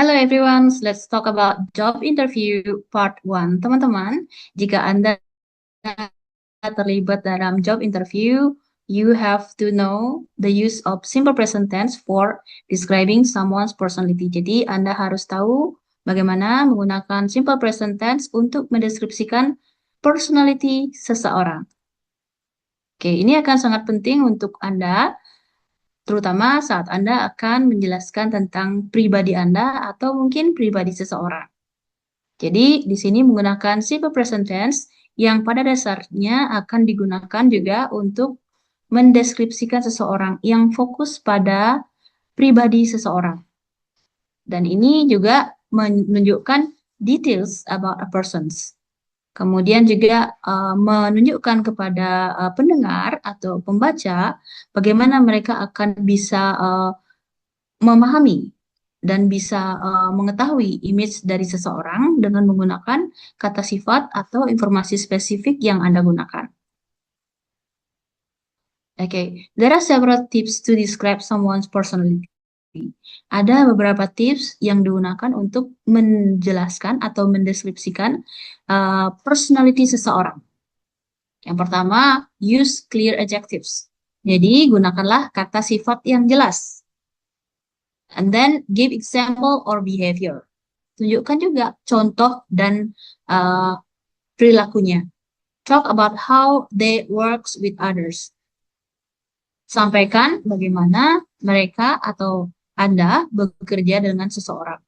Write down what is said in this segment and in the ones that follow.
Hello everyone, let's talk about job interview part 1. Teman-teman, jika Anda terlibat dalam job interview, you have to know the use of simple present tense for describing someone's personality. Jadi, Anda harus tahu bagaimana menggunakan simple present tense untuk mendeskripsikan personality seseorang. Oke, ini akan sangat penting untuk Anda, terutama saat Anda akan menjelaskan tentang pribadi Anda atau mungkin pribadi seseorang. Jadi, di sini menggunakan simple present tense yang pada dasarnya akan digunakan juga untuk mendeskripsikan seseorang yang fokus pada pribadi seseorang. Dan ini juga menunjukkan details about a persons. Kemudian juga menunjukkan kepada pendengar atau pembaca bagaimana mereka akan bisa memahami dan bisa mengetahui image dari seseorang dengan menggunakan kata sifat atau informasi spesifik yang Anda gunakan. Okay, there are several tips to describe someone's personality. Ada beberapa tips yang digunakan untuk menjelaskan atau mendeskripsikan personality seseorang. Yang pertama, use clear adjectives. Jadi, gunakanlah kata sifat yang jelas. And then give example or behavior. Tunjukkan juga contoh dan perilakunya. Talk about how they works with others. Sampaikan bagaimana mereka atau Anda bekerja dengan seseorang.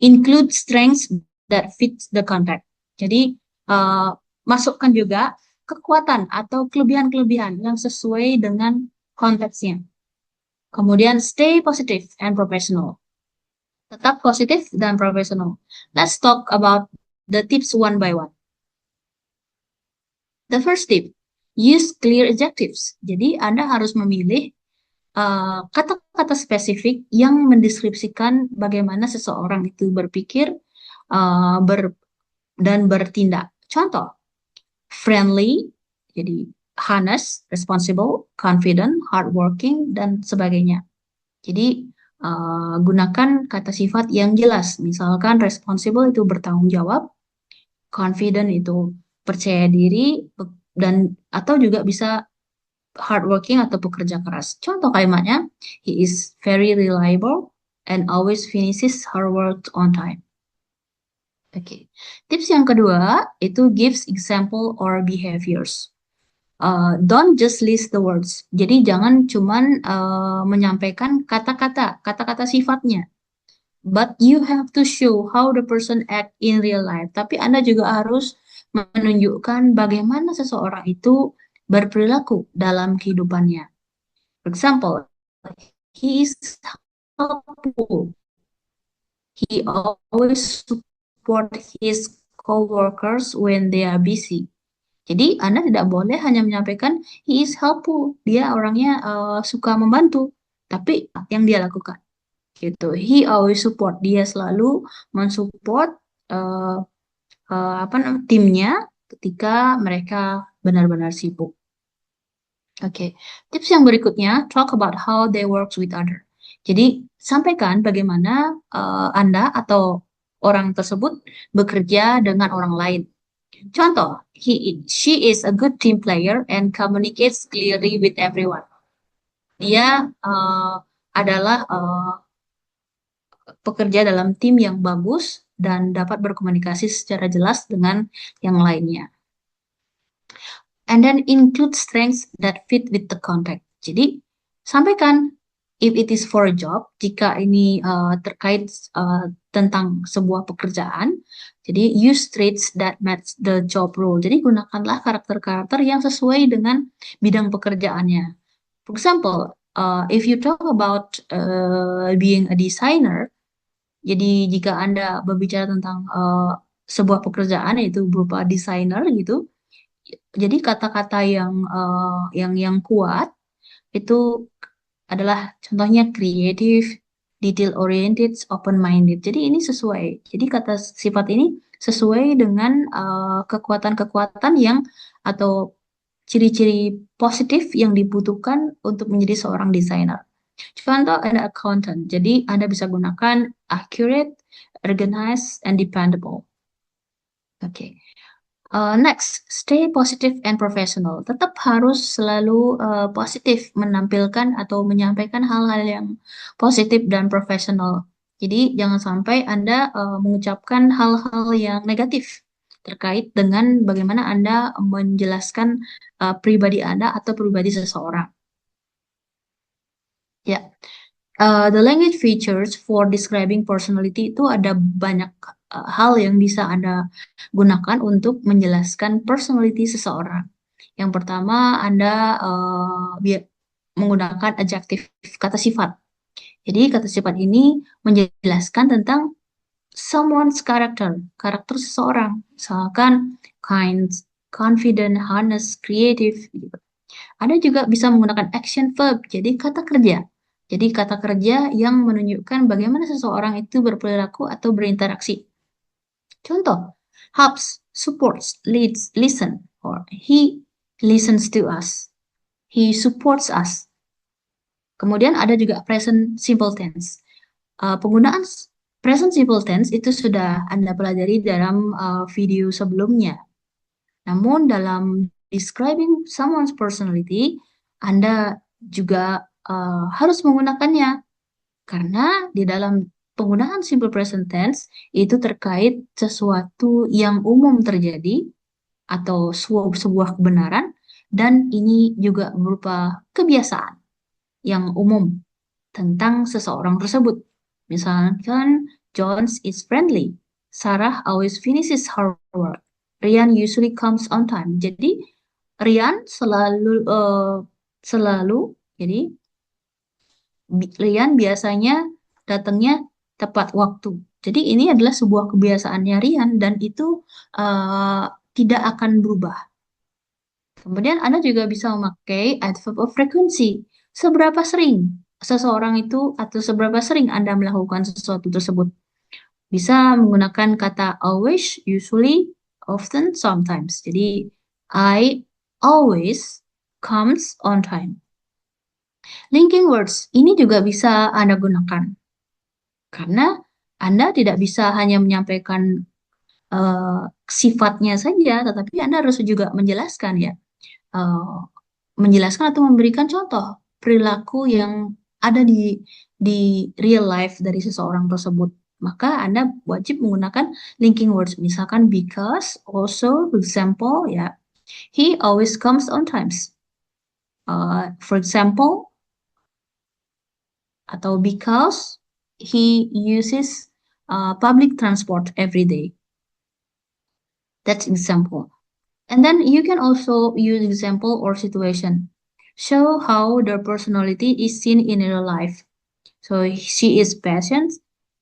Include strengths that fit the context. Jadi, masukkan juga kekuatan atau kelebihan-kelebihan yang sesuai dengan konteksnya. Kemudian, stay positive and professional. Tetap positif dan profesional. Let's talk about the tips one by one. The first tip, use clear adjectives. Jadi Anda harus memilih kata-kata spesifik yang mendeskripsikan bagaimana seseorang itu berpikir dan bertindak. Contoh, friendly, jadi honest, responsible, confident, hardworking, dan sebagainya. Jadi gunakan kata sifat yang jelas. Misalkan responsible itu bertanggung jawab, confident itu percaya diri, dan atau juga bisa hardworking atau pekerja keras. Contoh kalimatnya, he is very reliable and always finishes her work on time. Oke. Tips yang kedua itu gives example or behaviors. Don't just list the words. Jadi jangan cuman menyampaikan kata-kata sifatnya. But you have to show how the person act in real life. Tapi Anda juga harus menunjukkan bagaimana seseorang itu berperilaku dalam kehidupannya. For example, he is helpful. He always support his co-workers when they are busy. Jadi Anda tidak boleh hanya menyampaikan he is helpful. Dia orangnya suka membantu. Tapi yang dia lakukan gitu. He always support. Dia selalu mensupport timnya ketika mereka benar-benar sibuk. Oke. Tips yang berikutnya, talk about how they work with other. Jadi sampaikan bagaimana Anda atau orang tersebut bekerja dengan orang lain. Contoh, she is a good team player and communicates clearly with everyone. Dia adalah pekerja dalam tim yang bagus dan dapat berkomunikasi secara jelas dengan yang lainnya. And then include strengths that fit with the context. Jadi, sampaikan if it is for a job, jika ini terkait tentang sebuah pekerjaan, jadi use traits that match the job role. Jadi, gunakanlah karakter-karakter yang sesuai dengan bidang pekerjaannya. For example, if you talk about being a designer, jadi jika Anda berbicara tentang sebuah pekerjaan yaitu berupa desainer gitu, jadi kata-kata yang kuat itu adalah contohnya creative, detail oriented, open minded. Jadi ini sesuai. Jadi kata sifat ini sesuai dengan kekuatan-kekuatan yang atau ciri-ciri positif yang dibutuhkan untuk menjadi seorang desainer. Contoh ada accountant. Jadi Anda bisa gunakan accurate, organized, and dependable. Oke. Next, stay positive and professional. Tetap harus selalu positif, menampilkan atau menyampaikan hal-hal yang positif dan profesional. Jadi jangan sampai Anda mengucapkan hal-hal yang negatif terkait dengan bagaimana Anda menjelaskan pribadi Anda atau pribadi seseorang. Ya, the language features for describing personality itu ada banyak hal yang bisa Anda gunakan untuk menjelaskan personality seseorang. Yang pertama, Anda menggunakan adjektif, kata sifat. Jadi, kata sifat ini menjelaskan tentang someone's character, karakter seseorang. Misalkan kind, confident, honest, creative, gitu. Ada juga bisa menggunakan action verb, jadi kata kerja. Jadi kata kerja yang menunjukkan bagaimana seseorang itu berperilaku atau berinteraksi. Contoh, helps, supports, leads, listen, or he listens to us. He supports us. Kemudian ada juga present simple tense. Penggunaan present simple tense itu sudah Anda pelajari dalam video sebelumnya. Namun dalam describing someone's personality, Anda juga harus menggunakannya karena di dalam penggunaan simple present tense itu terkait sesuatu yang umum terjadi atau sebuah kebenaran dan ini juga berupa kebiasaan yang umum tentang seseorang tersebut. Misalkan, Jones is friendly. Sarah always finishes her work. Rian usually comes on time. Jadi, Rian selalu, jadi Rian biasanya datangnya tepat waktu. Jadi ini adalah sebuah kebiasaannya Rian dan itu eh, tidak akan berubah. Kemudian Anda juga bisa memakai adverb of frequency. Seberapa sering seseorang itu atau seberapa sering Anda melakukan sesuatu tersebut. Bisa menggunakan kata always, usually, often, sometimes. Jadi I always comes on time. Linking words ini juga bisa Anda gunakan karena Anda tidak bisa hanya menyampaikan eh, sifatnya saja, tetapi Anda harus juga menjelaskan ya, eh, menjelaskan atau memberikan contoh perilaku yang ada di real life dari seseorang tersebut. Maka Anda wajib menggunakan linking words, misalkan because, also, for example, ya, he always comes on times. For example, atau because he uses public transport every day. That's example. And then you can also use example or situation. Show how their personality is seen in real life. So she is patient.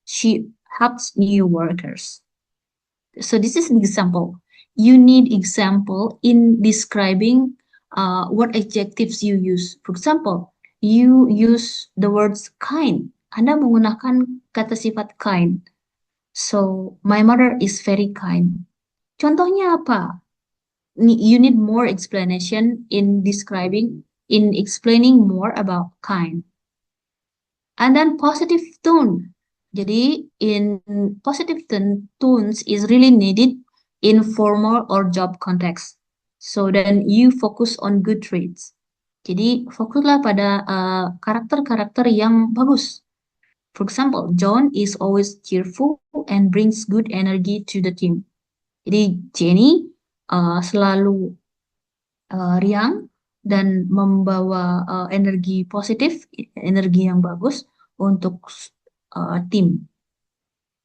She helps new workers. So this is an example. You need example in describing what adjectives you use. For example, you use the words kind. Anda menggunakan kata sifat kind. So my mother is very kind. Contohnya apa? You need more explanation in explaining more about kind. And then positive tone. Jadi in positive tones is really needed in formal or job context. So then you focus on good traits. Jadi fokuslah pada karakter-karakter yang bagus. For example, John is always cheerful and brings good energy to the team. Jadi Jenny selalu riang dan membawa energi positif, energi yang bagus untuk tim.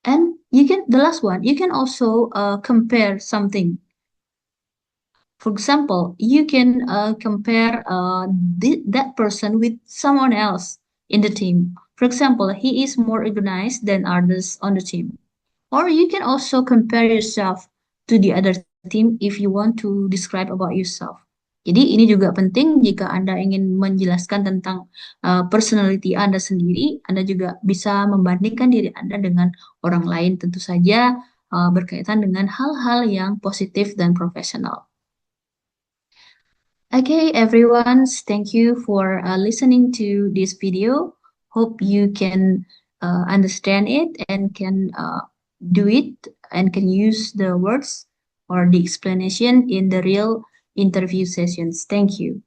And the last one, you can also compare something. For example, you can compare that person with someone else in the team. For example, he is more organized than others on the team. Or you can also compare yourself to the other team if you want to describe about yourself. Jadi ini juga penting jika Anda ingin menjelaskan tentang personality Anda sendiri, Anda juga bisa membandingkan diri Anda dengan orang lain tentu saja berkaitan dengan hal-hal yang positif dan profesional. Okay, everyone, thank you for listening to this video. Hope you can understand it and can do it and can use the words or the explanation in the real interview sessions. Thank you.